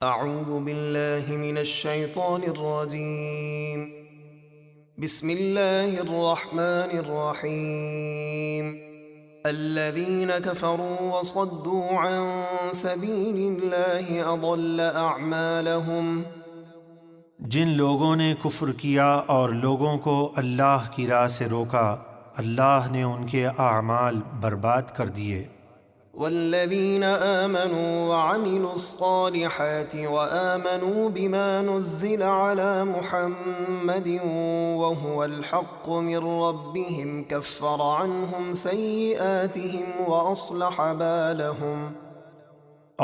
اعوذ باللہ من الشیطان الرجیم بسم اللہ الرحمن الرحیم الذین کفروا وصدوا عن سبیل اللہ اضل اعمالهم جن لوگوں نے کفر کیا اور لوگوں کو اللہ کی راہ سے روکا، اللہ نے ان کے اعمال برباد کر دیے۔ والذین آمنوا وعملوا الصالحات وآمنوا بما نزل على محمد وهو الحق من ربهم كفر عنهم سيئاتهم وأصلح بالهم۔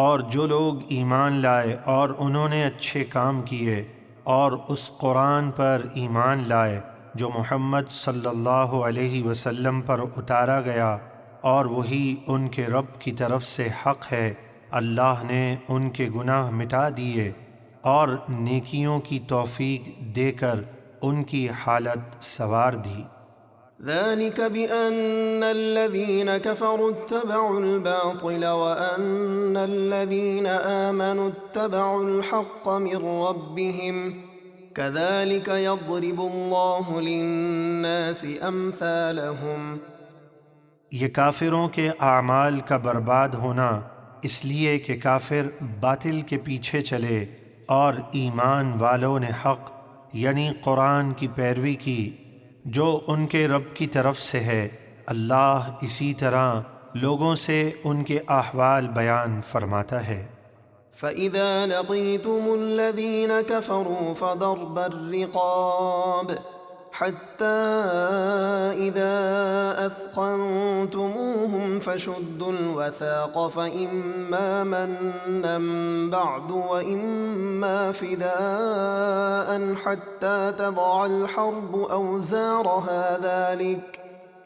اور جو لوگ ایمان لائے اور انہوں نے اچھے کام کیے اور اس قرآن پر ایمان لائے جو محمد صلی اللہ علیہ وسلم پر اتارا گیا اور وہی ان کے رب کی طرف سے حق ہے، اللہ نے ان کے گناہ مٹا دیے اور نیکیوں کی توفیق دے کر ان کی حالت سنوار دی۔ ذلك بأن الذين كفروا اتبعوا الباطل وأن الذين آمنوا اتبعوا الحق من ربهم كذلك يضرب الله للناس أمثالهم۔ یہ کافروں کے اعمال کا برباد ہونا اس لیے کہ کافر باطل کے پیچھے چلے اور ایمان والوں نے حق یعنی قرآن کی پیروی کی جو ان کے رب کی طرف سے ہے، اللہ اسی طرح لوگوں سے ان کے احوال بیان فرماتا ہے۔ فَإِذَا لَقِيتُمُ الَّذِينَ كَفَرُوا فَضَرْبَ الرِّقَابِ حَتَّى إِذَا أَثْخَنْتُمُوهُمْ فَشُدُّوا الْوَثَاقَ فَإِمَّا مَنًّا بَعْدُ وَإِمَّا فِدَاءً حَتَّى تَضَعَ الْحَرْبُ أَوْزَارَهَا ذَلِكَ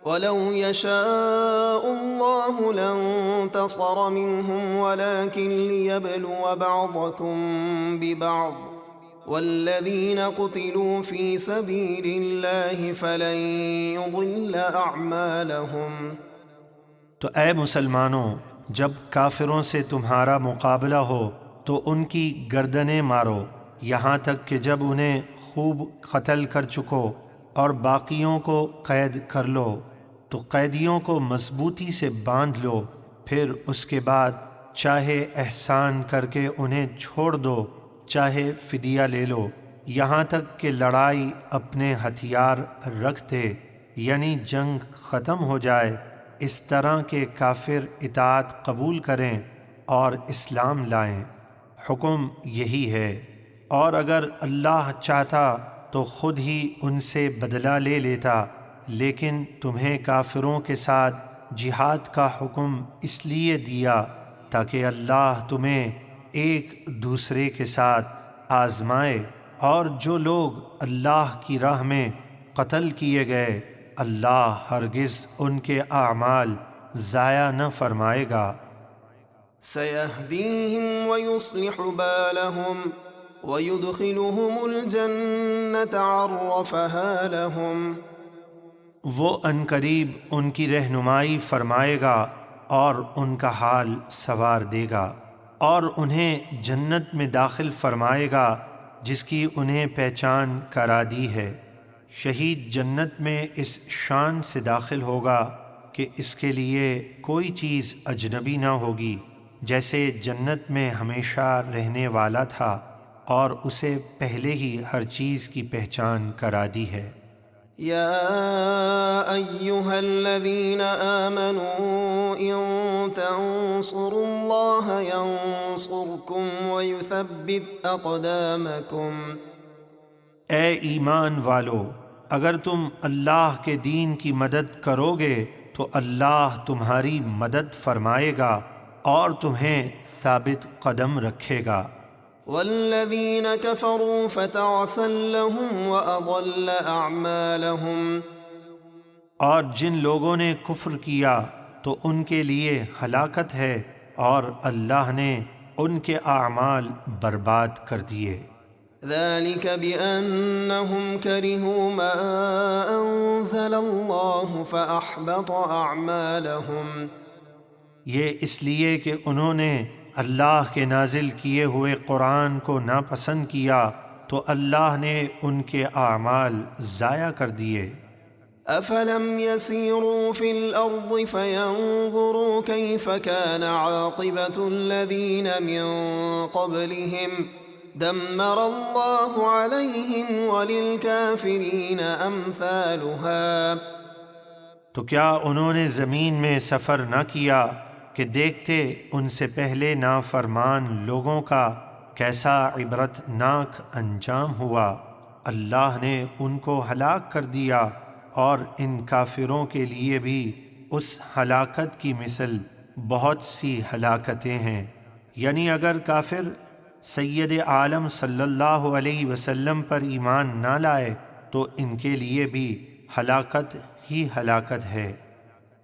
وَلَوْ يَشَاءُ اللَّهُ لَانتَصَرَ مِنْهُمْ وَلَكِنْ لِيَبْلُوَ بَعْضَكُمْ بِبَعْضٍ وَالَّذِينَ قُتِلُوا فِي سَبِيلِ اللَّهِ فَلَن يُضِلَّ أَعْمَالَهُمْ۔ تو اے مسلمانوں، جب کافروں سے تمہارا مقابلہ ہو تو ان کی گردنیں مارو یہاں تک کہ جب انہیں خوب قتل کر چکو اور باقیوں کو قید کر لو تو قیدیوں کو مضبوطی سے باندھ لو، پھر اس کے بعد چاہے احسان کر کے انہیں چھوڑ دو چاہے فدیہ لے لو، یہاں تک کہ لڑائی اپنے ہتھیار رکھ دے یعنی جنگ ختم ہو جائے، اس طرح کے کافر اطاعت قبول کریں اور اسلام لائیں۔ حکم یہی ہے، اور اگر اللہ چاہتا تو خود ہی ان سے بدلہ لے لیتا، لیکن تمہیں کافروں کے ساتھ جہاد کا حکم اس لیے دیا تاکہ اللہ تمہیں ایک دوسرے کے ساتھ آزمائے، اور جو لوگ اللہ کی راہ میں قتل کیے گئے اللہ ہرگز ان کے اعمال ضائع نہ فرمائے گا۔ سَيَهْدِيهِمْ وَيُصْلِحُ بَالَهُمْ وَيُدْخِلُهُمُ الْجَنَّةَ عَرَّفَهَا لَهُمْ۔ وہ عنقریب ان کی رہنمائی فرمائے گا اور ان کا حال سنوار دے گا، اور انہیں جنت میں داخل فرمائے گا جس کی انہیں پہچان کرا دی ہے۔ شہید جنت میں اس شان سے داخل ہوگا کہ اس کے لیے کوئی چیز اجنبی نہ ہوگی، جیسے جنت میں ہمیشہ رہنے والا تھا اور اسے پہلے ہی ہر چیز کی پہچان کرا دی ہے۔ یا ایہا الذین آمنوا ان تنصروا اللہ ینصرکم ویثبت اقدامکم۔ اے ایمان والو، اگر تم اللہ کے دین کی مدد کرو گے تو اللہ تمہاری مدد فرمائے گا اور تمہیں ثابت قدم رکھے گا۔ والذین کفروا فتعسا لهم واضل اعمالهم۔ اور جن لوگوں نے کفر کیا تو ان کے لیے ہلاکت ہے اور اللہ نے ان کے اعمال برباد کر دیے۔ ذلك بأنهم كرهوا ما أنزل الله فأحبط أعمالهم۔ یہ اس لیے کہ انہوں نے اللہ کے نازل کیے ہوئے قرآن کو ناپسند کیا تو اللہ نے ان کے اعمال ضائع کر دیے۔ أفلم يسيروا في الأرض فينظروا كيف كان عاقبة الذين من قبلهم دمر الله عليهم وللكافرين أمثالها۔ تو کیا انہوں نے زمین میں سفر نہ کیا کہ دیکھتے ان سے پہلے نافرمان لوگوں کا کیسا عبرت ناک انجام ہوا؟ اللہ نے ان کو ہلاک کر دیا، اور ان کافروں کے لیے بھی اس ہلاکت کی مثل بہت سی ہلاکتیں ہیں۔ یعنی اگر کافر سید عالم صلی اللہ علیہ وسلم پر ایمان نہ لائے تو ان کے لیے بھی ہلاکت ہی ہلاکت ہے۔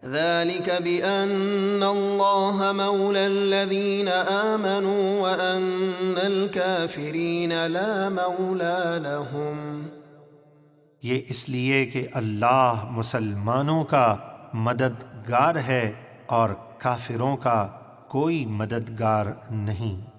ذلك بأن الله مولى الذين آمنوا وأن الكافرين لا مولى لهم۔ یہ اس لیے کہ اللہ مسلمانوں کا مددگار ہے اور کافروں کا کوئی مددگار نہیں۔